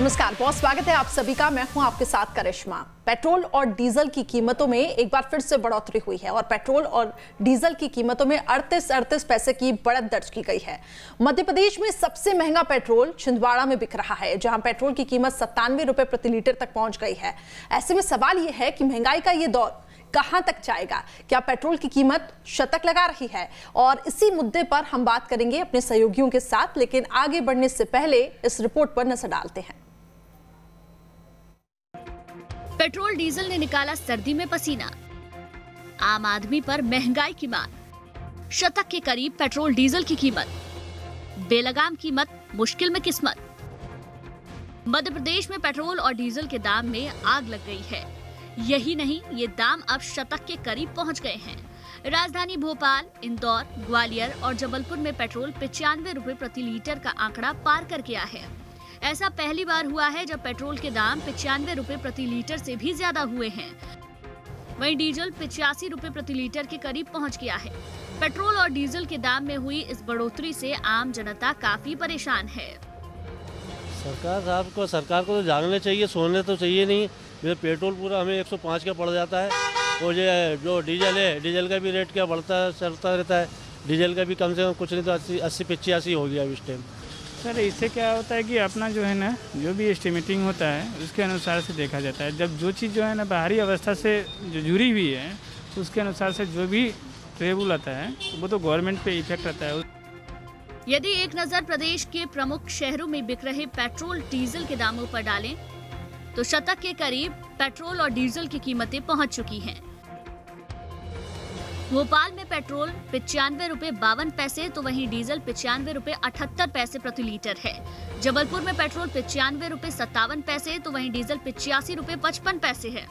नमस्कार, बहुत स्वागत है आप सभी का। मैं हूं आपके साथ करिश्मा। पेट्रोल और डीजल की कीमतों में एक बार फिर से बढ़ोतरी हुई है और पेट्रोल और डीजल की कीमतों में 38 पैसे की बढ़त दर्ज की गई है। मध्य प्रदेश में सबसे महंगा पेट्रोल छिंदवाड़ा में बिक रहा है, जहां पेट्रोल की कीमत 97 रुपए प्रति लीटर तक पहुंच गई है। ऐसे में सवाल यह है कि महंगाई का ये दौर कहां तक जाएगा? क्या पेट्रोल की कीमत शतक लगा रही है? और इसी मुद्दे पर हम बात करेंगे अपने सहयोगियों के साथ, लेकिन आगे बढ़ने से पहले इस रिपोर्ट पर नजर डालते हैं। पेट्रोल डीजल ने निकाला सर्दी में पसीना, आम आदमी पर महंगाई की मार। शतक के करीब पेट्रोल डीजल की कीमत, बेलगाम कीमत, मुश्किल में किस्मत। मध्य प्रदेश में पेट्रोल और डीजल के दाम में आग लग गई है। यही नहीं, ये दाम अब शतक के करीब पहुंच गए हैं। राजधानी भोपाल, इंदौर, ग्वालियर और जबलपुर में पेट्रोल 95 रुपए प्रति लीटर का आंकड़ा पार कर गया है। ऐसा पहली बार हुआ है जब पेट्रोल के दाम 95 रुपए प्रति लीटर से भी ज्यादा हुए हैं। वहीं डीजल 85 रुपए प्रति लीटर के करीब पहुंच गया है। पेट्रोल और डीजल के दाम में हुई इस बढ़ोतरी से आम जनता काफी परेशान है। सरकार को तो जागना चाहिए, सोने तो चाहिए नहीं। ये पेट्रोल पूरा हमें 105 का पड़ जाता है और ये जो डीजल है, डीजल का भी रेट क्या बढ़ता चलता रहता है। डीजल का भी कम से कम कुछ नहीं तो 80-85 हो गया इस टाइम। सर, इससे क्या होता है कि अपना जो है ना, जो भी एस्टिमेटिंग होता है उसके अनुसार से देखा जाता है। जब जो चीज़ जो है ना बाहरी अवस्था से जो जुड़ी हुई है उसके अनुसार से जो भी रेगुल आता है वो तो गवर्नमेंट पे इफेक्ट आता है। यदि एक नजर प्रदेश के प्रमुख शहरों में बिक रहे पेट्रोल डीजल के दामों पर डालें तो शतक के करीब पेट्रोल और डीजल की कीमतें पहुंच चुकी हैं। भोपाल में पेट्रोल 95 रुपए 52 पैसे तो वहीं डीजल 95 रुपए 78 पैसे प्रति लीटर है। जबलपुर में पेट्रोल 95 रुपए 57 पैसे तो वहीं डीजल 85 रुपए 55 पैसे है।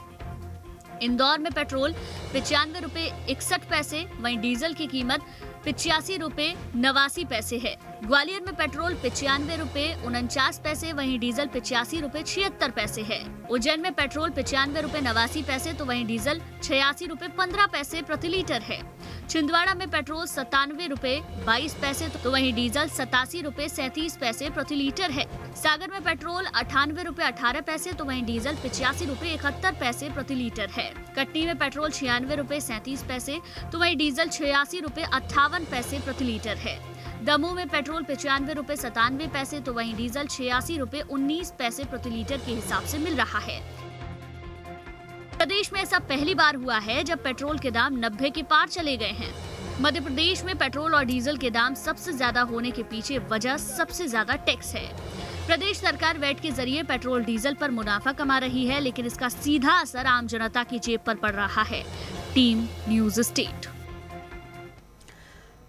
इंदौर में पेट्रोल 95 रुपए 61 पैसे, वहीं डीजल की कीमत 85 रुपए 89 पैसे है। ग्वालियर में पेट्रोल 95 रुपए 49 पैसे, वहीं डीजल 85 रुपए 76 पैसे है। उज्जैन में पेट्रोल 95 रुपए 89 पैसे तो वहीं डीजल 86 रुपए 15 पैसे प्रति लीटर है। छिंदवाड़ा में पेट्रोल 97 रुपए 22 पैसे तो वहीं डीजल 87 रुपए 37 पैसे प्रति लीटर है। सागर में पेट्रोल 98 रुपए 18 पैसे तो वहीं डीजल 85 रुपए 71 पैसे प्रति लीटर है। कटनी में पेट्रोल 96 रुपए 37 पैसे तो वहीं डीजल 86 रुपए 58 पैसे प्रति लीटर है। दमोह में पेट्रोल 95 रुपए 97 पैसे तो वहीं डीजल 86 रुपए 19 पैसे प्रति लीटर के हिसाब से मिल रहा है। प्रदेश में ऐसा पहली बार हुआ है जब पेट्रोल के दाम 90 के पार चले गए हैं। मध्य प्रदेश में पेट्रोल और डीजल के दाम सबसे ज्यादा होने के पीछे वजह सबसे ज्यादा टैक्स है। प्रदेश सरकार वैट के जरिए पेट्रोल डीजल पर मुनाफा कमा रही है, लेकिन इसका सीधा असर आम जनता की जेब पर पड़ रहा है। Team news state.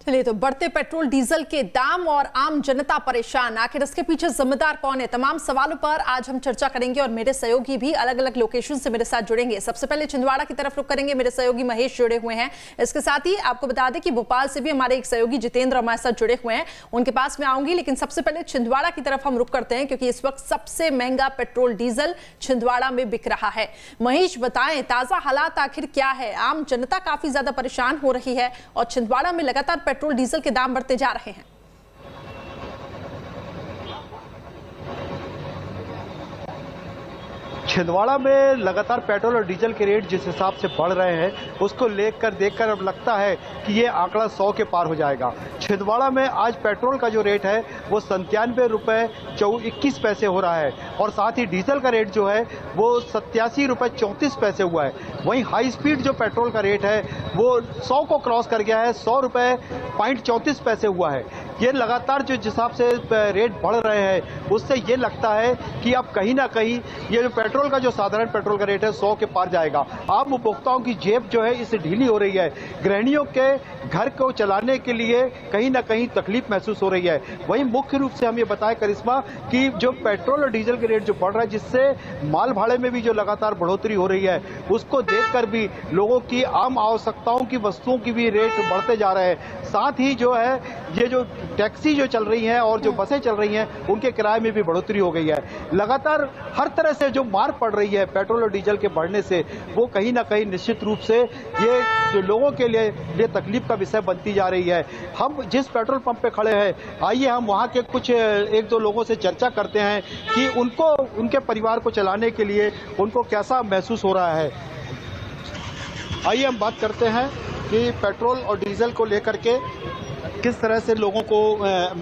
चलिए, तो बढ़ते पेट्रोल डीजल के दाम और आम जनता परेशान, आखिर इसके पीछे जिम्मेदार कौन है? तमाम सवालों पर आज हम चर्चा करेंगे और मेरे सहयोगी भी अलग अलग लोकेशन से मेरे साथ जुड़ेंगे। सबसे पहले छिंदवाड़ा की तरफ रुख करेंगे, मेरे सहयोगी महेश जुड़े हुए हैं। इसके साथ ही आपको बता दें कि भोपाल से भी हमारे एक सहयोगी जितेंद्र हमारे साथ जुड़े हुए हैं, उनके पास में आऊंगी। लेकिन सबसे पहले छिंदवाड़ा की तरफ हम रुख करते हैं क्योंकि इस वक्त सबसे महंगा पेट्रोल डीजल छिंदवाड़ा में बिक रहा है। महेश, बताएं ताजा हालात आखिर क्या है? आम जनता काफी ज्यादा परेशान हो रही है और छिंदवाड़ा में लगातार पेट्रोल डीजल के दाम बढ़ते जा रहे हैं। छिंदवाड़ा में लगातार पेट्रोल और डीजल के रेट जिस हिसाब से बढ़ रहे हैं उसको देखकर अब लगता है कि ये आंकड़ा 100 के पार हो जाएगा। छिंदवाड़ा में आज पेट्रोल का जो रेट है वो 97 रुपए 21 पैसे हो रहा है और साथ ही डीजल का रेट जो है वो 87 रुपए 34 पैसे हुआ है। वहीं हाई स्पीड जो पेट्रोल का रेट है वो 100 को क्रॉस कर गया है, 100 रुपए 34 पैसे हुआ है। ये लगातार जो जिस हिसाब से रेट बढ़ रहे हैं उससे ये लगता है कि अब कहीं ना कहीं ये जो पेट्रोल का जो साधारण पेट्रोल का रेट है 100 के पार जाएगा। आम उपभोक्ताओं की जेब जो है इससे ढीली हो रही है। गृहिणियों के घर को चलाने के लिए कहीं ना कहीं तकलीफ महसूस हो रही है। वहीं मुख्य रूप से हम ये बताएं करिश्मा कि जो पेट्रोल और डीजल के रेट जो बढ़ रहा है जिससे माल भाड़े में भी जो लगातार बढ़ोतरी हो रही है उसको देखकर भी लोगों की आम आवश्यकताओं की वस्तुओं की भी रेट बढ़ते जा रहे हैं। साथ ही जो है ये जो टैक्सी जो चल रही हैं और जो बसें चल रही हैं उनके किराए में भी बढ़ोतरी हो गई है। लगातार हर तरह से जो मार पड़ रही है पेट्रोल और डीजल के बढ़ने से, वो कहीं ना कहीं निश्चित रूप से ये जो लोगों के लिए तकलीफ का विषय बनती जा रही है। हम जिस पेट्रोल पंप पे खड़े हैं, आइए हम वहां के कुछ एक दो लोगों से चर्चा करते हैं कि उनको उनके परिवार को चलाने के लिए उनको कैसा महसूस हो रहा है। आइए हम बात करते हैं कि पेट्रोल और डीजल को लेकर के किस तरह से लोगों को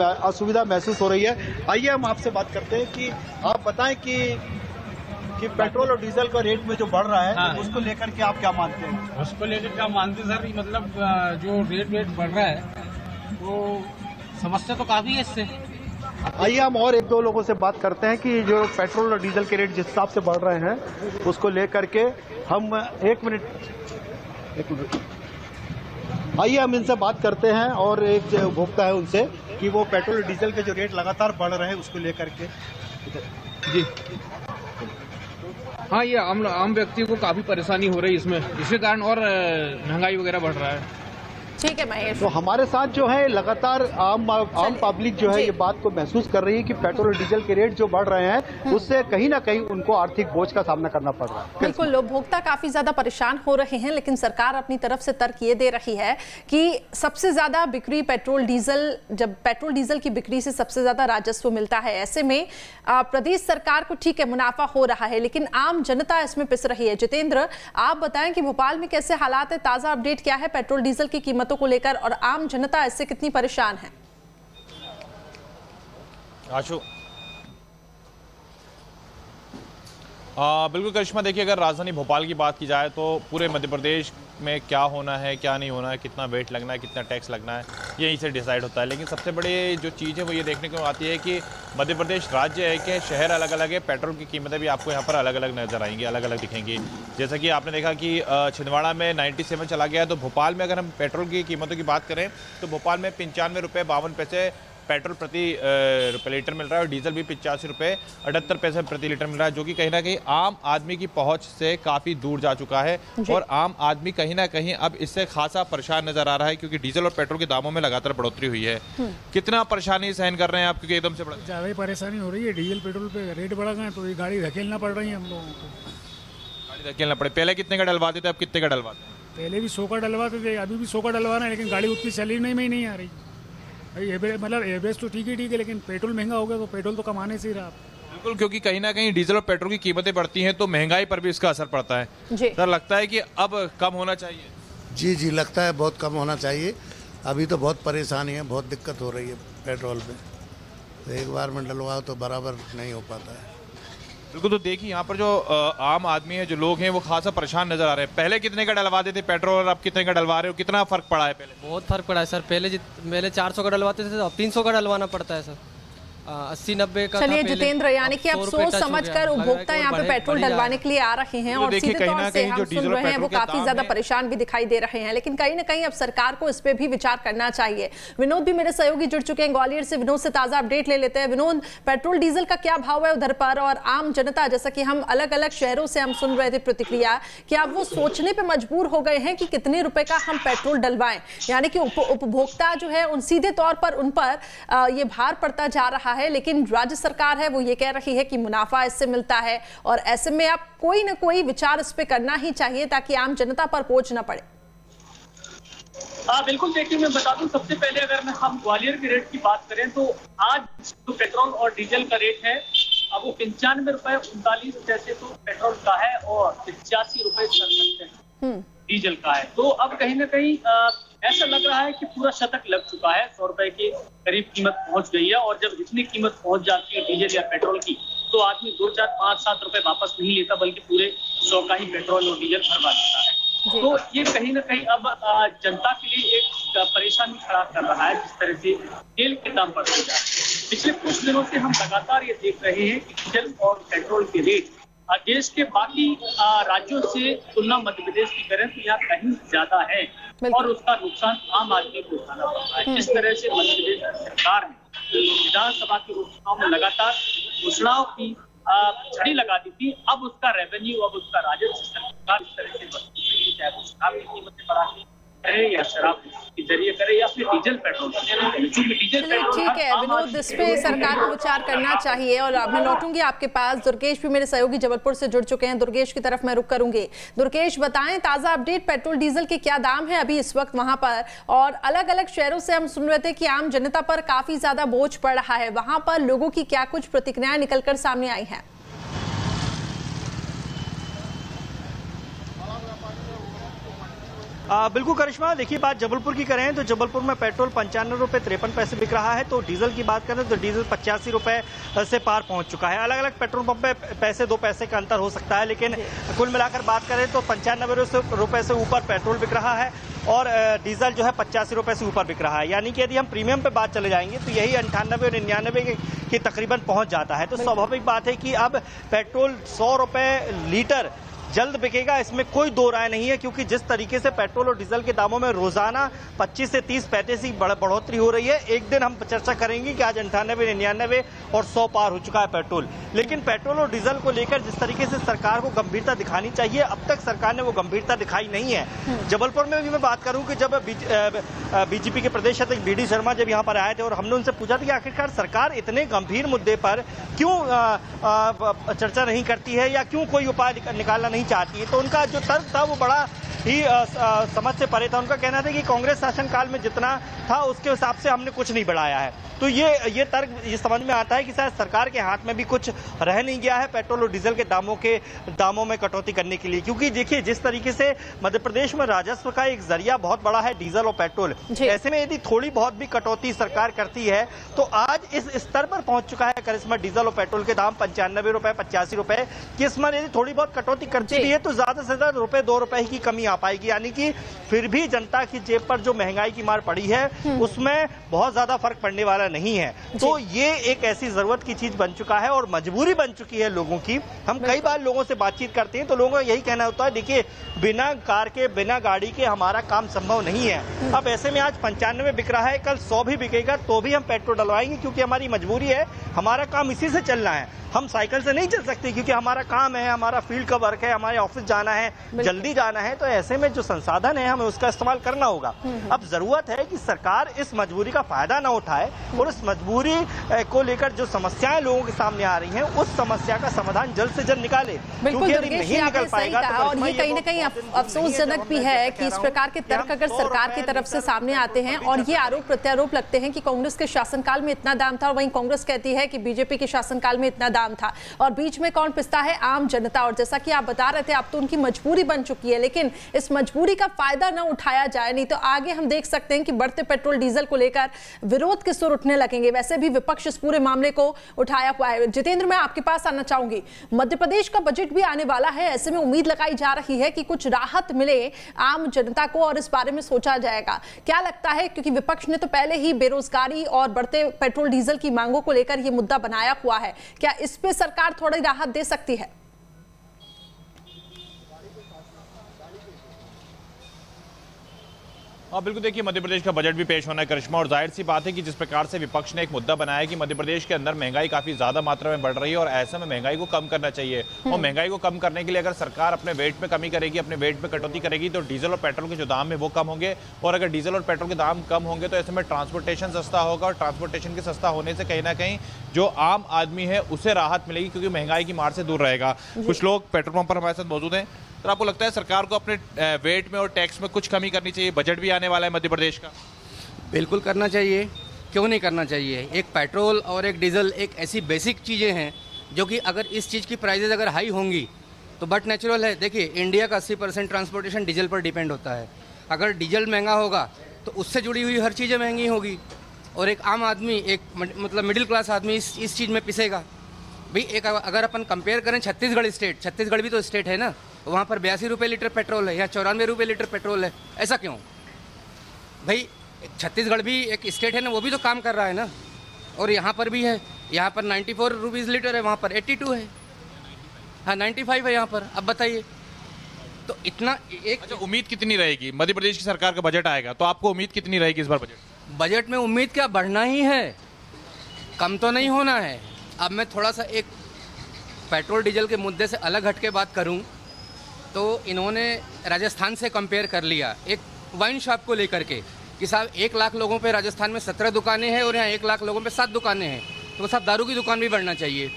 असुविधा महसूस हो रही है। आइए हम आपसे बात करते हैं कि आप बताएं कि पेट्रोल और डीजल का रेट में जो बढ़ रहा है, हाँ, उसको लेकर के आप क्या मानते हैं? उसको लेकर क्या मानते हैं सर, मतलब जो रेट बढ़ रहा है वो समस्या तो काफी है इससे। आइए हम और एक दो लोगों से बात करते हैं कि जो पेट्रोल और डीजल के रेट जिस हिसाब से बढ़ रहे हैं उसको लेकर के हम एक मिनट आइए हम इनसे बात करते हैं और एक जो उपभोक्ता है उनसे कि वो पेट्रोल और डीजल के जो रेट लगातार बढ़ रहे हैं उसको लेकर के। जी हाँ, ये आम व्यक्ति को काफी परेशानी हो रही है इसमें, जिसके कारण और महंगाई वगैरह बढ़ रहा है। ठीक है महेश। तो हमारे साथ जो है लगातार आम पब्लिक जो है ये बात को महसूस कर रही है कि पेट्रोल और डीजल के रेट जो बढ़ रहे हैं उससे कहीं ना कहीं उनको आर्थिक बोझ का सामना करना पड़ रहा है। बिल्कुल, उपभोक्ता काफी ज्यादा परेशान हो रहे हैं, लेकिन सरकार अपनी तरफ से तर्क ये दे रही है कि सबसे ज्यादा बिक्री पेट्रोल डीजल की बिक्री से सबसे ज्यादा राजस्व मिलता है। ऐसे में प्रदेश सरकार को ठीक है मुनाफा हो रहा है, लेकिन आम जनता इसमें पिस रही है। जितेंद्र, आप बताएं कि भोपाल में कैसे हालात है, ताजा अपडेट क्या है पेट्रोल डीजल की कीमतों को लेकर और आम जनता इससे कितनी परेशान है? आशु बिल्कुल करिश्मा, देखिए अगर राजधानी भोपाल की बात की जाए तो पूरे मध्य प्रदेश में क्या होना है क्या नहीं होना है, कितना वेट लगना है, कितना टैक्स लगना है, यहीं से डिसाइड होता है। लेकिन सबसे बड़ी जो चीज़ है वो ये देखने को आती है कि मध्य प्रदेश राज्य है कि शहर अलग अलग है, पेट्रोल की कीमतें भी आपको यहाँ पर अलग अलग नज़र आएंगी, अलग अलग दिखेंगी। जैसा कि आपने देखा कि छिंदवाड़ा में 97 चला गया है, तो भोपाल में अगर हम पेट्रोल की कीमतों की बात करें तो भोपाल में 95 रुपये 52 पैसे पेट्रोल प्रति रुपये लीटर मिल रहा है और डीजल भी 85 रुपये 78 पैसे प्रति लीटर मिल रहा है, जो कि कहीं ना कहीं आम आदमी की पहुंच से काफ़ी दूर जा चुका है और आम आदमी कहीं ना कहीं अब इससे खासा परेशान नजर आ रहा है, क्योंकि डीजल और पेट्रोल के दामों में लगातार बढ़ोतरी हुई है। कितना परेशानी सहन कर रहे हैं आप, क्योंकि एकदम से ज़्यादा ही परेशानी हो रही है। डीजल पेट्रोल पे रेट बढ़ गए तो ये गाड़ी धकेलना पड़ रही है हम लोगों को। गाड़ी धकेलना पड़े, पहले कितने का डलवाते थे, अब कितने का डलवाते हैं? पहले भी 100 का डलवाते थे, अभी भी 100 का डलवा रहे हैं, लेकिन गाड़ी उतनी चली नहीं आ रही। मतलब एवरेज तो ठीक है, लेकिन पेट्रोल महंगा हो गया तो पेट्रोल तो कमाने से ही रहा। बिल्कुल, क्योंकि कहीं ना कहीं डीजल और पेट्रोल की कीमतें बढ़ती हैं तो महंगाई पर भी इसका असर पड़ता है। सर, लगता है कि अब कम होना चाहिए? जी लगता है बहुत कम होना चाहिए। अभी तो बहुत परेशानी है, बहुत दिक्कत हो रही है पेट्रोल पे, तो एक बार में डलवाओ तो बराबर नहीं हो पाता है। बिल्कुल, तो देखिए यहाँ पर जो आम आदमी है, जो लोग हैं, वो खासा परेशान नजर आ रहे हैं। पहले कितने का डलवाते थे पेट्रोल और अब कितने का डलवा रहे हो, कितना फर्क पड़ा है? पहले बहुत फर्क पड़ा है सर, पहले 400 का डलवाते थे, अब 300 का डलवाना पड़ता है सर। 80-90 का। चलिए जितेंद्र, यानी कि आप सोच समझकर उपभोक्ता यहाँ पे पेट्रोल डलवाने के लिए आ रहे हैं और सीधे तौर से हम सुन रहे हैं वो काफी ज्यादा परेशान भी दिखाई दे रहे हैं, लेकिन कहीं ना कहीं अब सरकार को इस पे भी विचार करना चाहिए। विनोद भी मेरे सहयोगी जुड़ चुके हैं ग्वालियर से, विनोद से ताजा अपडेट ले लेते हैं। विनोद, पेट्रोल डीजल का क्या भाव है उधर पर, और आम जनता, जैसा कि हम अलग अलग शहरों से हम सुन रहे थे प्रतिक्रिया, कि आप वो सोचने पे मजबूर हो गए हैं कि कितने रुपए का हम पेट्रोल डलवाएं, यानी कि उपभोक्ता जो है उन सीधे तौर पर उन पर ये भार पड़ता जा रहा है, लेकिन राज्य सरकार है वो ये कह रही है कि मुनाफा इससे मिलता है, और ऐसे में आप कोई ना कोई विचार इस पे करना ही चाहिए ताकि आम जनता पर बोझ न पड़े। बिल्कुल, देखिए मैं बता दूं, सबसे पहले अगर हम ग्वालियर के रेट की बात करें तो आज जो पेट्रोल और डीजल का रेट है अब वो 95 रुपए 39 पैसे तो पेट्रोल का है और 85 रुपए डीजल का है। तो अब कहीं ना कहीं ऐसा लग रहा है कि पूरा शतक लग चुका है, 100 रुपए के करीब कीमत पहुंच गई है। और जब इतनी कीमत पहुंच जाती है डीजल या पेट्रोल की, तो आदमी 2, 4, 5, 7 रुपए वापस नहीं लेता, बल्कि पूरे 100 का ही पेट्रोल और डीजल भरवा देता है। तो ये कहीं ना कहीं अब जनता के लिए एक परेशानी खड़ा कर रहा है, जिस तरह से तेल के दाम बढ़ते जा रहे हैं। पिछले कुछ दिनों से हम लगातार ये देख रहे हैं कि डीजल और पेट्रोल के रेट देश के बाकी राज्यों से तुलना मध्य प्रदेश की करें तो यहाँ कहीं ज्यादा है और उसका नुकसान आम आदमी को उठाना पड़ रहा है। जिस तरह से मध्य प्रदेश सरकार ने विधानसभा के उपचुनाव में लगातार घोषणाओं की छड़ी लगा दी थी, अब उसका रेवेन्यू, अब उसका राजस्व सरकार इस तरह से बढ़ती है, चाहे वो शराब की कीमतें बढ़ा दी, करे या शराब के जरिए करे या फिर डीजल पेट्रोल चलिए ठीक है विनोद, इस पे सरकार को विचार करना चाहिए। और अब मैं लौटूंगी आपके पास, दुर्गेश भी मेरे सहयोगी जबलपुर से जुड़ चुके हैं, दुर्गेश की तरफ मैं रुक करूंगी। दुर्गेश बताएं ताजा अपडेट, पेट्रोल डीजल के क्या दाम है अभी इस वक्त वहां पर, और अलग अलग शहरों से हम सुन रहे थे कि आम जनता पर काफी ज्यादा बोझ पड़ रहा है, वहां पर लोगों की क्या कुछ प्रतिक्रियाएं निकलकर सामने आई हैं? बिल्कुल करिश्मा, देखिए बात जबलपुर की करें तो जबलपुर में पेट्रोल 95 रुपये 53 पैसे बिक रहा है, तो डीजल की बात करें तो डीजल 85 रुपये से पार पहुंच चुका है। अलग अलग पेट्रोल पंप पे पैसे 2 पैसे का अंतर हो सकता है, लेकिन कुल मिलाकर बात करें तो 95 रुपये से ऊपर पेट्रोल बिक रहा है और डीजल जो है 85 रुपये से ऊपर बिक रहा है। यानी कि यदि हम प्रीमियम पे बात चले जाएंगे तो यही 98 और 99 की तकरीबन पहुंच जाता है। तो स्वाभाविक बात है कि अब पेट्रोल 100 रुपये लीटर जल्द बिकेगा, इसमें कोई दो राय नहीं है, क्योंकि जिस तरीके से पेट्रोल और डीजल के दामों में रोजाना 25 से 30 पैसे की बढ़ोतरी हो रही है। एक दिन हम चर्चा करेंगे कि आज 98, 99 और 100 पार हो चुका है पेट्रोल, लेकिन पेट्रोल और डीजल को लेकर जिस तरीके से सरकार को गंभीरता दिखानी चाहिए, अब तक सरकार ने वो गंभीरता दिखाई नहीं है। जबलपुर में भी मैं बात करूं कि जब बीजेपी के प्रदेश अध्यक्ष BD शर्मा जब यहाँ पर आए थे और हमने उनसे पूछा था कि आखिरकार सरकार इतने गंभीर मुद्दे पर क्यों चर्चा नहीं करती है या क्यों कोई उपाय निकालना नहीं चाहती है, तो उनका जो तर्क था वो बड़ा ही समझ से परे था। उनका कहना था कि कांग्रेस शासनकाल में जितना था उसके हिसाब से हमने कुछ नहीं बढ़ाया है। तो ये तर्क ये समझ में आता है कि शायद सरकार के हाथ में भी कुछ रह नहीं गया है पेट्रोल और डीजल के दामों में कटौती करने के लिए, क्योंकि देखिए जिस तरीके से मध्य प्रदेश में राजस्व का एक जरिया बहुत बड़ा है डीजल और पेट्रोल, ऐसे में यदि थोड़ी बहुत भी कटौती सरकार करती है तो आज इस स्तर पर पहुंच चुका है करिश्मा डीजल और पेट्रोल के दाम 95 रुपए 85 रुपए कि इसमें यदि थोड़ी बहुत कटौती करती भी है तो ज्यादा से ज्यादा रुपए 2 रुपए की कमी आ पाएगी। यानी कि फिर भी जनता की जेब पर जो महंगाई की मार पड़ी है उसमें बहुत ज्यादा फर्क पड़ने वाला नहीं है। तो ये एक ऐसी जरूरत की चीज बन चुका है और मजबूरी बन चुकी है लोगों की। हम कई बार लोगों से बातचीत करते हैं तो लोगों का यही कहना होता है, देखिए बिना कार के बिना गाड़ी के हमारा काम संभव नहीं है। अब ऐसे में आज 95 बिक रहा है, कल 100 भी बिकेगा तो भी हम पेट्रोल डलवाएंगे, क्योंकि हमारी मजबूरी है, हमारा काम इसी से चलना है। हम साइकिल से नहीं चल सकते क्योंकि हमारा काम है, हमारा फील्ड का वर्क है, हमारे ऑफिस जाना है, जल्दी जाना है। तो ऐसे में जो संसाधन है हमें उसका इस्तेमाल करना होगा। अब जरूरत है कि सरकार इस मजबूरी का फायदा ना उठाए और इस मजबूरी को लेकर जो समस्याएं लोगों के सामने आ रही हैं उस समस्या का समाधान जल्द से जल्द निकाले, क्योंकि यदि नहीं निकल पाएगा तो और ये कहीं ना कहीं अफसोसजनक भी है कि इस प्रकार के तर्क अगर सरकार की तरफ से सामने आते हैं और ये आरोप प्रत्यारोप लगते हैं कि कांग्रेस के शासनकाल में इतना दाम था और वहीं कांग्रेस कहती है कि बीजेपी के शासनकाल में इतना दाम था, और बीच में कौन पिसता है? आम जनता। और जैसा कि आप बता रहे थे अब तो उनकी मजबूरी बन चुकी है, लेकिन इस मजबूरी का फायदा ना उठाया जाए, नहीं तो आगे हम देख सकते हैं कि बढ़ते पेट्रोल डीजल को लेकर विरोध के सुर उठने लगेंगे। वैसे भी विपक्ष इस पूरे मामले को उठाया हुआ है। जितेंद्र, मैं आपके पास आना चाहूंगी, मध्य प्रदेश का बजट भी आने वाला है, ऐसे में उम्मीद लगाई जा रही है कि कुछ राहत मिले आम जनता को और इस बारे में सोचा जाएगा। क्या लगता है, क्योंकि विपक्ष ने तो पहले ही बेरोजगारी और बढ़ते पेट्रोल डीजल की मांगों को लेकर यह मुद्दा बनाया हुआ है, क्या इस पे सरकार थोड़ी राहत दे सकती है? हाँ बिल्कुल, देखिए मध्य प्रदेश का बजट भी पेश होना है करिश्मा, और जाहिर सी बात है कि जिस प्रकार से विपक्ष ने एक मुद्दा बनाया है कि मध्य प्रदेश के अंदर महंगाई काफी ज्यादा मात्रा में बढ़ रही है और ऐसे में महंगाई को कम करना चाहिए। और महंगाई को कम करने के लिए अगर सरकार अपने वेट में कमी करेगी, अपने वेट में कटौती करेगी तो डीजल और पेट्रोल के जो दाम है वो कम होंगे, और अगर डीजल और पेट्रोल के दाम कम होंगे तो ऐसे में ट्रांसपोर्टेशन सस्ता होगा, और ट्रांसपोर्टेशन के सस्ता होने से कहीं ना कहीं जो आम आदमी है उसे राहत मिलेगी, क्योंकि महंगाई की मार से दूर रहेगा। कुछ लोग पेट्रोल पंप पर हमारे साथ मौजूद हैं। तो आपको लगता है सरकार को अपने वेट में और टैक्स में कुछ कमी करनी चाहिए? बजट भी आने वाला है मध्य प्रदेश का। बिल्कुल करना चाहिए, क्यों नहीं करना चाहिए। एक पेट्रोल और एक डीजल एक ऐसी बेसिक चीज़ें हैं जो कि अगर इस चीज़ की प्राइजेज अगर हाई होंगी तो बट नेचुरल है। देखिए इंडिया का 80% ट्रांसपोर्टेशन डीजल पर डिपेंड होता है। अगर डीजल महंगा होगा तो उससे जुड़ी हुई हर चीज़ें महंगी होगी, और एक आम आदमी, एक मतलब मिडिल क्लास आदमी इस चीज़ में पिसेगा भाई। एक अगर अपन कंपेयर करें छत्तीसगढ़ स्टेट, छत्तीसगढ़ भी तो स्टेट है ना, वहाँ पर 82 रुपये लीटर पेट्रोल है या 94 रुपये लीटर पेट्रोल है। ऐसा क्यों भाई? छत्तीसगढ़ भी एक स्टेट है ना, वो भी तो काम कर रहा है ना, और यहाँ पर भी है। यहाँ पर 94 रुपीज़ लीटर है, वहाँ पर 82 है, हाँ 95 है यहाँ पर। अब बताइए तो इतना एक अच्छा, उम्मीद कितनी रहेगी? मध्य प्रदेश की सरकार का बजट आएगा तो आपको उम्मीद कितनी रहेगी इस बार बजट में? उम्मीद क्या, बढ़ना ही है, कम तो नहीं होना है। अब मैं थोड़ा सा एक पेट्रोल डीजल के मुद्दे से अलग हट के बात करूं तो इन्होंने राजस्थान से कंपेयर कर लिया। एक वाइन शॉप को लेकर के कि साहब 1 लाख लोगों पे राजस्थान में 17 दुकानें हैं और यहाँ 1 लाख लोगों पे 7 दुकानें हैं, तो साहब दारू की दुकान भी बढ़ना चाहिए।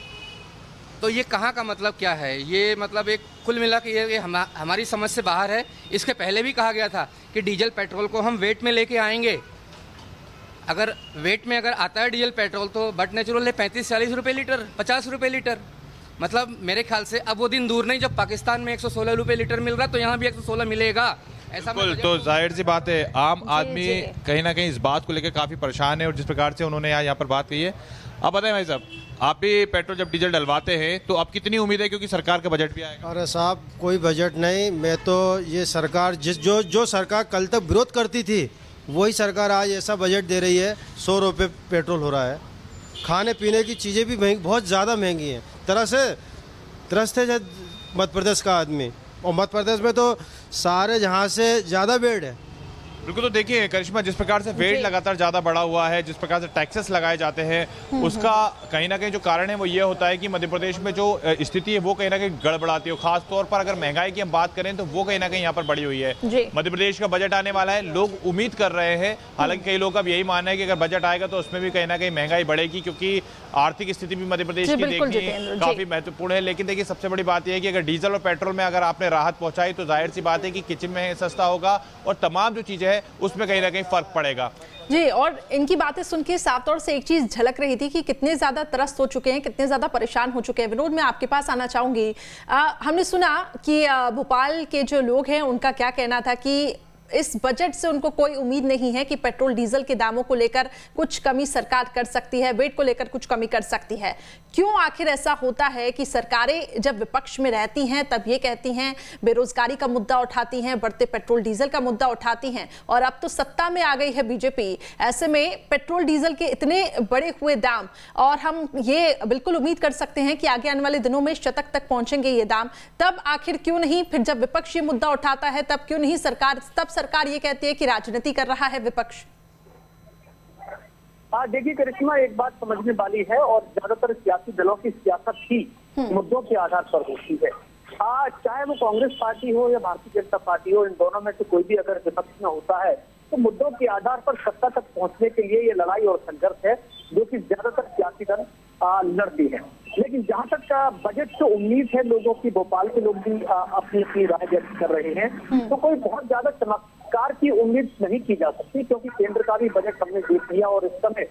तो ये कहाँ का मतलब क्या है? ये मतलब एक कुल मिला के ये हमारी समझ से बाहर है। इसके पहले भी कहा गया था कि डीजल पेट्रोल को हम वेट में लेके आएंगे। अगर वेट में अगर आता है डीजल पेट्रोल तो बट नेचुरल है 35-40 रुपये लीटर, 50 रुपये लीटर। मतलब मेरे ख्याल से अब वो दिन दूर नहीं जब पाकिस्तान में 116 रुपये लीटर मिल रहा है तो यहाँ भी 116 मिलेगा। ऐसा तो जाहिर सी बात है आम आदमी कहीं ना कहीं इस बात को लेकर काफ़ी परेशान है और जिस प्रकार से उन्होंने यहाँ पर बात कही है। अब बताएं भाई साहब, आप भी पेट्रोल जब डीजल डलवाते हैं तो अब कितनी उम्मीद है, क्योंकि सरकार का बजट भी आएगा? अरे साहब कोई बजट नहीं, मैं तो ये सरकार जो सरकार कल तक विरोध करती थी वही सरकार आज ऐसा बजट दे रही है। 100 रुपये पेट्रोल हो रहा है, खाने पीने की चीज़ें भी बहुत ज़्यादा महंगी हैं। त्रस्त है मध्य प्रदेश का आदमी, और मध्य प्रदेश में तो सारे जहाँ से ज़्यादा बेड है। बिल्कुल। तो देखिए करिश्मा, जिस प्रकार से वेट लगातार ज़्यादा बढ़ा हुआ है, जिस प्रकार से टैक्सेस लगाए जाते हैं, उसका कहीं ना कहीं जो कारण है वो ये होता है कि मध्य प्रदेश में जो स्थिति है वो कहीं ना कहीं गड़बड़ाती है। खास तौर पर अगर महंगाई की हम बात करें तो वो कहीं ना कहीं यहाँ पर बढ़ी हुई है। मध्य प्रदेश का बजट आने वाला है, लोग उम्मीद कर रहे हैं, हालांकि कई लोग का यही मानना है कि अगर बजट आएगा तो उसमें भी कहीं ना कहीं महंगाई बढ़ेगी, क्योंकि आर्थिक स्थिति भी मध्य प्रदेश की देखनी काफी महत्वपूर्ण है। लेकिन देखिए सबसे बड़ी बात यह है कि अगर डीजल और पेट्रोल में अगर आपने राहत पहुंचाई तो जाहिर सी बात है कि किचन में सस्ता होगा और तमाम जो चीजें हैं उसमें कहीं ना कहीं फर्क पड़ेगा। जी, और इनकी बातें सुन के साफ तौर से एक चीज झलक रही थी कि कितने ज्यादा त्रस्त हो चुके हैं, कितने ज्यादा परेशान हो चुके हैं। विनोद, मैं आपके पास आना चाहूंगी। हमने सुना कि भोपाल के जो लोग हैं उनका क्या कहना था कि इस बजट से उनको कोई उम्मीद नहीं है कि पेट्रोल डीजल के दामों को लेकर कुछ कमी सरकार कर सकती है, वेट को लेकर कुछ कमी कर सकती है। क्यों आखिर ऐसा होता है कि सरकारें जब विपक्ष में रहती हैं तब ये कहती हैं, बेरोजगारी का मुद्दा उठाती हैं, बढ़ते पेट्रोल डीजल का मुद्दा उठाती हैं, और अब तो सत्ता में आ गई है बीजेपी। ऐसे में पेट्रोल डीजल के इतने बढ़े हुए दाम, और हम ये बिल्कुल उम्मीद कर सकते हैं कि आगे आने वाले दिनों में शतक तक पहुंचेंगे ये दाम। तब आखिर क्यों नहीं, फिर जब विपक्ष ये मुद्दा उठाता है तब क्यों नहीं सरकार ये कहती है कि राजनीति कर रहा है विपक्ष? देखिए करिश्मा, एक बात समझने वाली है, और ज्यादातर सियासी दलों की सियासत ही मुद्दों के आधार पर होती है। चाहे वो कांग्रेस पार्टी हो या भारतीय जनता पार्टी हो, इन दोनों में से कोई भी अगर विपक्ष में होता है तो मुद्दों के आधार पर सत्ता तक पहुंचने के लिए ये लड़ाई और संघर्ष है जो कि ज्यादातर सियासी दल लड़ती है। लेकिन जहां तक बजट से उम्मीद है लोगों की, भोपाल के लोग भी अपनी अपनी राय व्यक्त कर रहे हैं, तो कोई बहुत ज्यादा चमत्कार की उम्मीद नहीं की जा सकती, क्योंकि केंद्र का भी बजट हमने देख लिया। और इस समय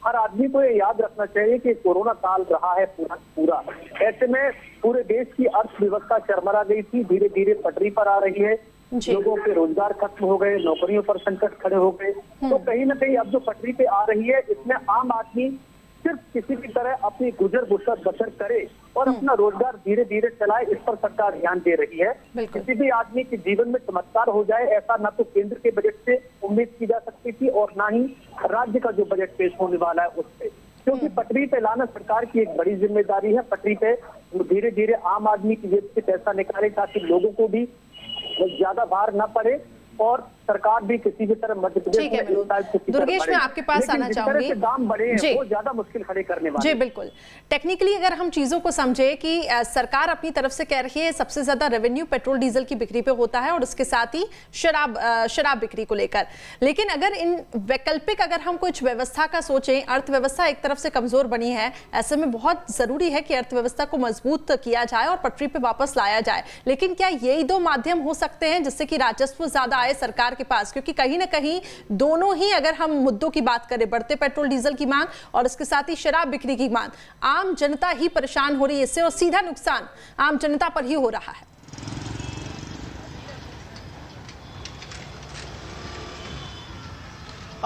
हर आदमी को ये याद रखना चाहिए कि कोरोना काल रहा है पूरा। ऐसे में पूरे देश की अर्थव्यवस्था चरमरा गई थी, धीरे धीरे पटरी पर आ रही है, लोगों के रोजगार खत्म हो गए, नौकरियों पर संकट खड़े हो गए। तो कहीं ना कहीं अब जो पटरी पे आ रही है, इसमें आम आदमी सिर्फ किसी भी तरह अपनी गुजर बसर करे और अपना रोजगार धीरे धीरे चलाए, इस पर सरकार ध्यान दे रही है। किसी भी आदमी के जीवन में चमत्कार हो जाए, ऐसा न तो केंद्र के बजट से उम्मीद की जा सकती थी और न ही राज्य का जो बजट पेश होने वाला है उससे, क्योंकि पटरी पे लाना सरकार की एक बड़ी जिम्मेदारी है। पटरी पे धीरे धीरे आम आदमी की जेब से पैसा निकाले ताकि लोगों को भी ज्यादा भार न पड़े और सरकार भी किसी भी तरह मध्य प्रदेश में। दुर्गेश, मैं आपके पास आना चाहूंगी। दाम बढ़े हैं वो ज्यादा मुश्किल खड़े करने वाले। जी बिल्कुल। टेक्निकली अगर हम चीजों को समझे कि सरकार अपनी तरफ से कह रही है सबसे ज्यादा रेवेन्यू पेट्रोल डीजल की बिक्री पे होता है और उसके साथ ही शराब बिक्री को लेकर, लेकिन अगर इन वैकल्पिक अगर हम कुछ व्यवस्था का सोचें, अर्थव्यवस्था एक तरफ से कमजोर बनी है, ऐसे में बहुत जरूरी है कि अर्थव्यवस्था को मजबूत किया जाए और पटरी पे वापस लाया जाए। लेकिन क्या यही दो माध्यम हो सकते हैं जिससे कि राजस्व ज्यादा आए सरकार के पास? क्योंकि कहीं ना कहीं दोनों ही, अगर हम मुद्दों की बात करें, बढ़ते पेट्रोल डीजल की मांग और इसके साथ ही शराब बिक्री की मांग, आम जनता ही परेशान हो रही है इससे और सीधा नुकसान आम जनता पर ही हो रहा है।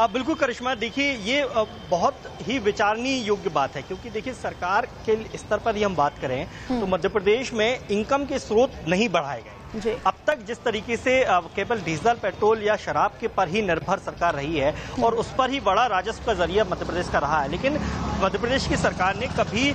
बिल्कुल करिश्मा, देखिए ये बहुत ही विचारणीय योग्य बात है, क्योंकि देखिए सरकार के स्तर पर ही हम बात करें तो मध्य प्रदेश में इनकम के स्रोत नहीं बढ़ाए गए। अब तक जिस तरीके से केवल डीजल, पेट्रोल या शराब के पर ही निर्भर सरकार रही है और उस पर ही बड़ा राजस्व का जरिया मध्य प्रदेश का रहा है, लेकिन मध्य प्रदेश की सरकार ने कभी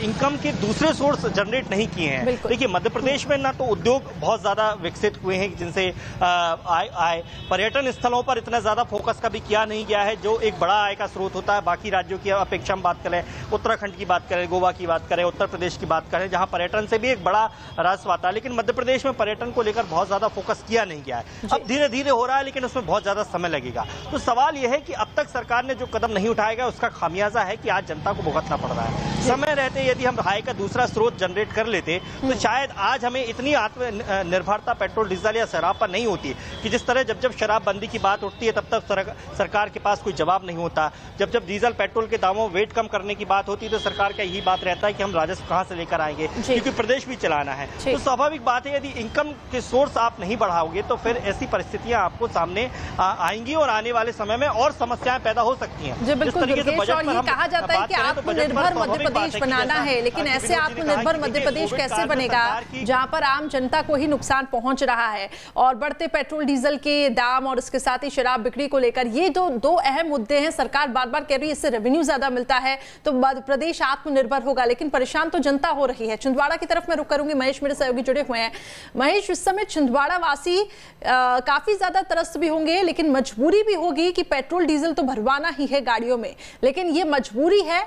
इनकम के दूसरे सोर्स जनरेट नहीं किए हैं। देखिए मध्य प्रदेश में ना तो उद्योग बहुत ज्यादा विकसित हुए हैं जिनसे आय पर्यटन स्थलों पर इतना ज्यादा फोकस कभी किया नहीं गया है जो एक बड़ा आय का स्रोत होता है। बाकी राज्यों की अपेक्षा हम बात करें, उत्तराखंड की बात करें, गोवा की बात करें, उत्तर प्रदेश की बात करें, जहां पर्यटन से भी एक बड़ा राजस्व आता है, लेकिन मध्य प्रदेश में पर्यटन को लेकर बहुत ज्यादा फोकस किया नहीं गया है। अब धीरे धीरे हो रहा है लेकिन उसमें बहुत ज्यादा समय लगेगा। तो सवाल यह है कि अब तक सरकार ने जो कदम नहीं उठाया गया उसका खामियाजा है कि आज जनता को भुगतना पड़ रहा है। समय रहते यदि हम आय का दूसरा स्रोत जनरेट कर लेते तो शायद आज हमें इतनी आत्मनिर्भरता पेट्रोल डीजल या शराब पर नहीं होती कि जिस तरह जब जब शराबबंदी की बात उठती है तब तक सरकार के पास कोई जवाब नहीं होता। जब जब डीजल पेट्रोल के दामों वेट कम करने की बात होती है तो सरकार का यही बात रहता है कि हम राजस्व कहां से लेकर आएंगे, क्योंकि प्रदेश भी चलाना है। तो स्वाभाविक बात है यदि इनकम के सोर्स आप नहीं बढ़ाओगे तो फिर ऐसी परिस्थितियां आपको सामने आएंगी और आने वाले समय में और समस्याएं पैदा हो सकती हैं। जी बिल्कुल दुर्गेश, और ये कहा जाता है कि आत्मनिर्भर मध्य प्रदेश बनाना है, लेकिन ऐसे आत्मनिर्भर मध्य प्रदेश कैसे बनेगा जहां पर आम जनता को ही नुकसान पहुंच रहा है। और बढ़ते पेट्रोल डीजल के दाम और इसके साथ ही शराब बिक्री को लेकर ये दो अहम मुद्दे हैं। सरकार बार बार कह रही है इससे रेवेन्यू ज्यादा मिलता है तो मध्य प्रदेश आत्मनिर्भर होगा, लेकिन परेशान तो जनता हो रही है। छिंदवाड़ा की तरफ मैं रुक करूंगी, महेश मेरे सहयोगी जुड़े हुए हैं। महेश, इस समय छिंदवाड़ा वासी काफी ज्यादा त्रस्त भी होंगे, लेकिन मजबूरी भी होगी कि पेट्रोल डीजल तो भरवाना ही है गाड़ियों में, लेकिन ये मजबूरी है।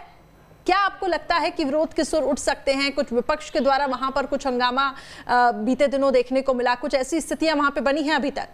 क्या आपको लगता है कि विरोध के सुर उठ सकते हैं? कुछ विपक्ष के द्वारा वहां पर कुछ हंगामा बीते दिनों देखने को मिला, कुछ ऐसी स्थितियां वहां पे बनी हैं अभी तक?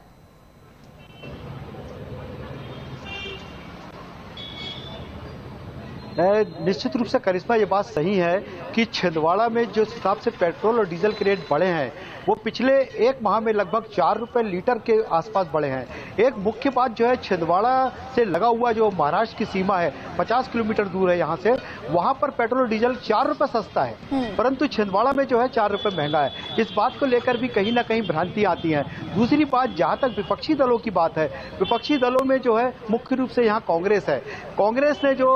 निश्चित रूप से करिश्मा ये बात सही है कि छिंदवाड़ा में जो हिसाब से पेट्रोल और डीजल के रेट बढ़े हैं वो पिछले एक माह में लगभग 4 रुपए लीटर के आसपास बढ़े हैं। एक मुख्य बात जो है छिंदवाड़ा से लगा हुआ जो महाराष्ट्र की सीमा है 50 किलोमीटर दूर है यहाँ से, वहां पर पेट्रोल डीजल 4 रुपए सस्ता है, परंतु छिंदवाड़ा में जो है 4 रुपए महंगा है। इस बात को लेकर भी कहीं ना कहीं भ्रांति आती है। दूसरी बात, जहां तक विपक्षी दलों की बात है, विपक्षी दलों में जो है मुख्य रूप से यहाँ कांग्रेस है। कांग्रेस ने जो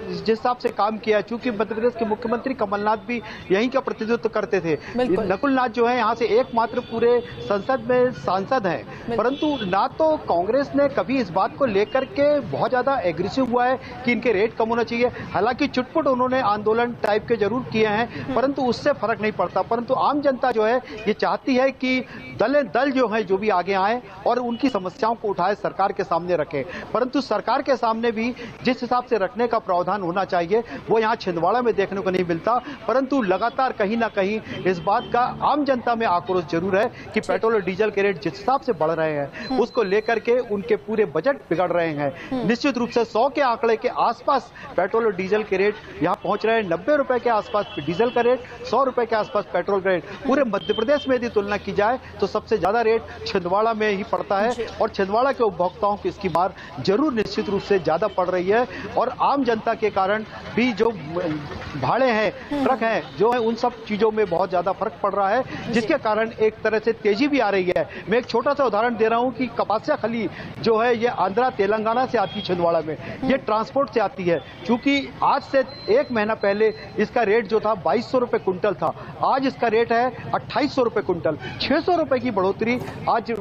जिस हिसाब से काम किया, चूंकि मध्य प्रदेश के मुख्यमंत्री कमलनाथ भी यहीं का प्रतिनिधित्व करते थे, नकुलनाथ जो है यहाँ से एकमात्र पूरे संसद में सांसद हैं, परंतु ना तो कांग्रेस ने कभी इस बात को लेकर के बहुत ज्यादा एग्रेसिव हुआ है कि इनके रेट कम होना चाहिए। हालांकि चुटपुट उन्होंने आंदोलन टाइप के जरूर किए हैं, परंतु उससे फर्क नहीं पड़ता। परंतु आम जनता जो है ये चाहती है कि दल जो है जो भी आगे आए और उनकी समस्याओं को उठाए, सरकार के सामने रखें, परंतु सरकार के सामने भी जिस हिसाब से रखने का प्रावधान होना चाहिए वो यहाँ छिंदवाड़ा में देखने को नहीं मिलता। परंतु लगातार कहीं ना कहीं इस बात का आम जनता में आक्रोश जरूर है कि पेट्रोल और डीजल के रेट जिस हिसाब से बढ़ रहे हैं उसको लेकर के उनके पूरे बजट बिगड़ रहे हैं। निश्चित रूप से 100 के आंकड़े के आसपास पेट्रोल और डीजल के रेट यहाँ पहुंच रहे हैं। 90 रुपए के आसपास डीजल का रेट, 100 रुपए के आसपास पेट्रोल का रेट। पूरे मध्य प्रदेश में यदि तुलना की जाए तो सबसे ज्यादा रेट छिंदवाड़ा में ही पड़ता है और छिंदवाड़ा के उपभोक्ताओं की इसकी मार जरूर निश्चित रूप से ज्यादा पड़ रही है। और आम जनता के कारण भी जो भाड़े हैं, ट्रक हैं, जो है उन सब चीजों में बहुत ज्यादा फर्क पड़ रहा है, जिसके कारण एक तरह से तेजी भी आ रही है। मैं एक छोटा सा उदाहरण दे रहा हूं कि कपासिया खली जो है ये आंध्रा तेलंगाना से आती है छिंदवाड़ा में, ये ट्रांसपोर्ट से आती है। चूंकि आज से एक महीना पहले इसका रेट जो था 2200 रुपए कुंटल था, आज इसका रेट है 2800 रुपए कुंटल। 600 रुपए की बढ़ोतरी आज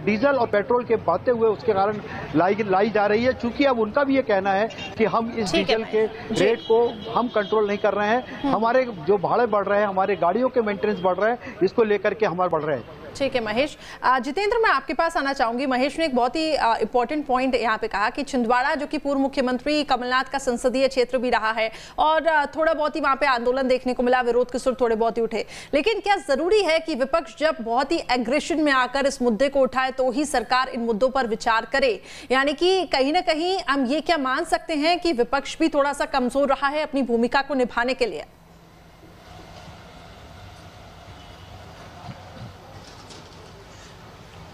डीजल और पेट्रोल के बढ़ते हुए उसके कारण लाई जा रही है। चूंकि अब उनका भी ये कहना है कि हम इस डीजल के रेट को हम कंट्रोल नहीं कर रहे हैं, हमारे जो भाड़े बढ़ रहे हैं, हमारे गाड़ियों के मेंटेनेंस बढ़ रहे हैं, इसको लेकर के हमारे बढ़ रहे हैं। ठीक है महेश। जितेंद्र, मैं आपके पास आना चाहूंगी। महेश ने एक बहुत ही इंपॉर्टेंट पॉइंट यहाँ पे कहा कि छिंदवाड़ा जो कि पूर्व मुख्यमंत्री कमलनाथ का संसदीय क्षेत्र भी रहा है और थोड़ा बहुत ही वहां पे आंदोलन देखने को मिला, विरोध के सुर थोड़े बहुत ही उठे, लेकिन क्या जरूरी है कि विपक्ष जब बहुत ही एग्रेशन में आकर इस मुद्दे को उठाए तो ही सरकार इन मुद्दों पर विचार करे? यानी कि कहीं ना कहीं हम ये क्या मान सकते हैं कि विपक्ष भी थोड़ा सा कमजोर रहा है अपनी भूमिका को निभाने के लिए?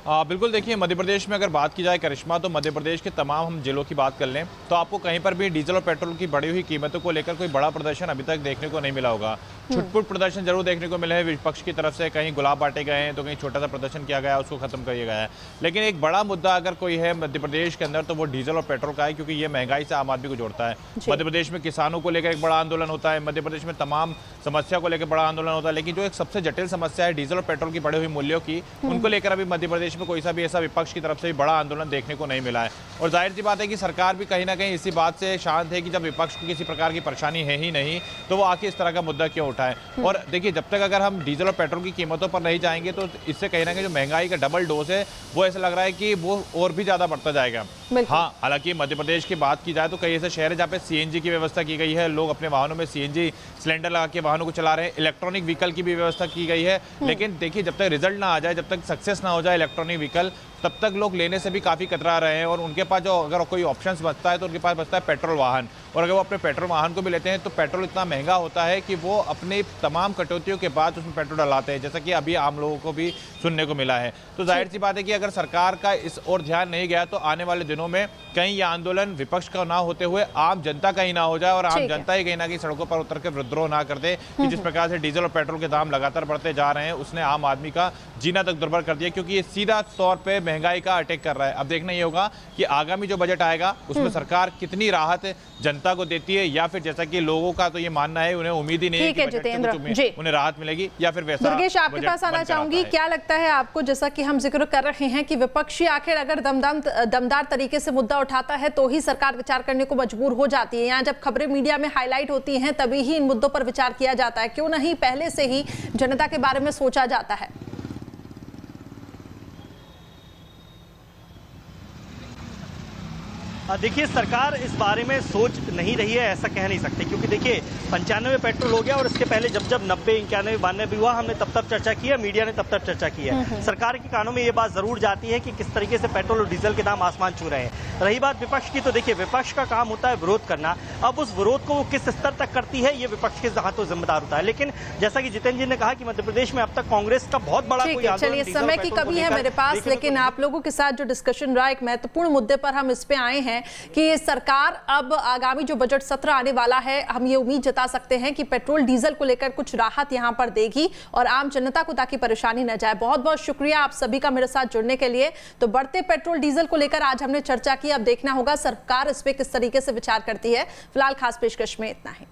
बिल्कुल, देखिए मध्य प्रदेश में अगर बात की जाए करिश्मा, तो मध्य प्रदेश के तमाम हम जिलों की बात कर लें तो आपको कहीं पर भी डीजल और पेट्रोल की बढ़ी हुई कीमतों को लेकर कोई बड़ा प्रदर्शन अभी तक देखने को नहीं मिला होगा। छुटपुट प्रदर्शन जरूर देखने को मिले हैं विपक्ष की तरफ से, कहीं गुलाब बांटे गए हैं तो कहीं छोटा सा प्रदर्शन किया गया, उसको खत्म किया गया है। लेकिन एक बड़ा मुद्दा अगर कोई है मध्य प्रदेश के अंदर तो वो डीजल और पेट्रोल का है, क्योंकि ये महंगाई से आम आदमी को जोड़ता है। मध्य प्रदेश में किसानों को लेकर एक बड़ा आंदोलन होता है, मध्य प्रदेश में तमाम समस्या को लेकर बड़ा आंदोलन होता है, लेकिन जो एक सबसे जटिल समस्या है डीजल और पेट्रोल की बढ़ी हुई मूल्यों की, उनको लेकर अभी मध्य प्रदेश में कोई सा भी ऐसा विपक्ष की तरफ से भी बड़ा आंदोलन देखने को नहीं मिला है। और जाहिर सी बात है कि सरकार भी कहीं ना कहीं इसी बात से शांत है कि जब विपक्ष को किसी प्रकार की परेशानी है ही नहीं तो वो आखिर इस तरह का मुद्दा क्यों उठाए। और देखिए, जब तक अगर हम डीजल और पेट्रोल की कीमतों पर नहीं जाएंगे तो इससे कहीं ना कहीं जो महंगाई का डबल डोज है वो ऐसा लग रहा है कि वो और भी ज्यादा बढ़ता जाएगा। हाँ, हालांकि मध्य प्रदेश की बात की जाए तो कई ऐसे शहर है जहाँ पे सीएनजी की व्यवस्था की गई है, लोग अपने वाहनों में सीएनजी सिलेंडर लगा के वाहनों को चला रहे हैं, इलेक्ट्रॉनिक व्हीकल की भी व्यवस्था की गई है। लेकिन देखिए, जब तक रिजल्ट ना आ जाए, जब तक सक्सेस ना हो जाए इलेक्ट्रॉनिक व्हीकल, तब तक लोग लेने से भी काफ़ी कतरा रहे हैं। और उनके पास जो अगर कोई ऑप्शंस बचता है तो उनके पास बचता है पेट्रोल वाहन, और अगर वो अपने पेट्रोल वाहन को भी लेते हैं तो पेट्रोल इतना महंगा होता है कि वो अपने तमाम कटौतियों के बाद उसमें पेट्रोल डलाते हैं, जैसा कि अभी आम लोगों को भी सुनने को मिला है। तो जाहिर सी बात है कि अगर सरकार का इस ओर ध्यान नहीं गया तो आने वाले दिनों में कहीं ये आंदोलन विपक्ष का ना होते हुए आम जनता का ही ना हो जाए, और आम जनता ही कहीं ना कहीं सड़कों पर उतर के विद्रोह ना कर दे कि जिस प्रकार से डीजल और पेट्रोल के दाम लगातार बढ़ते जा रहे हैं उसने आम आदमी का जीना तक दुर्भर कर दिया, क्योंकि ये सीधा तौर पर महंगाई का अटैक कर रहा है। अब देखना ये होगा कि आगामी जो बजट आएगा उसमें सरकार कितनी राहत जनता को देती है, या फिर जैसा कि लोगों का तो ये मानना है उन्हें उम्मीद ही नहीं है कि जितेंद्र उन्हें राहत मिलेगी, या फिर वैसा। दुर्गेश, आपके पास आना चाहूंगी, क्या लगता है आपको, जैसा कि हम जिक्र कर रहे हैं कि विपक्षी आखिर अगर दमदार तरीके से मुद्दा उठाता है तो ही सरकार विचार करने को मजबूर हो जाती है, या जब खबरें मीडिया में हाईलाइट होती हैं तभी ही इन मुद्दों पर विचार किया जाता है? क्यों नहीं पहले से ही जनता के बारे में सोचा जाता है? देखिए, सरकार इस बारे में सोच नहीं रही है ऐसा कह नहीं सकते, क्योंकि देखिए 95 पेट्रोल हो गया और इसके पहले जब 90, 91, 92 भी हुआ, हमने तब चर्चा की है, मीडिया ने तब चर्चा की है। सरकार के कानों में ये बात जरूर जाती है कि किस तरीके से पेट्रोल और डीजल के दाम आसमान छू रहे हैं। रही बात विपक्ष की, तो देखिए विपक्ष का काम होता है विरोध करना। अब उस विरोध को वो किस स्तर तक करती है ये विपक्ष के हाथों जिम्मेदार होता है। लेकिन जैसा कि जितेंद्र जी ने कहा कि मध्य प्रदेश में अब तक कांग्रेस का बहुत बड़ा कोई आंदोलन, चलिए समय की कमी है मेरे पास, लेकिन आप लोगों के साथ जो डिस्कशन रहा एक महत्वपूर्ण मुद्दे पर हम इस पे आए हैं कि सरकार अब आगामी जो बजट सत्र आने वाला है, हम ये उम्मीद जता सकते हैं कि पेट्रोल डीजल को लेकर कुछ राहत यहां पर देगी और आम जनता को ताकि परेशानी न जाए। बहुत बहुत शुक्रिया आप सभी का मेरे साथ जुड़ने के लिए। तो बढ़ते पेट्रोल डीजल को लेकर आज हमने चर्चा की, अब देखना होगा सरकार इस पे किस तरीके से विचार करती है। फिलहाल खास पेशकश में इतना ही।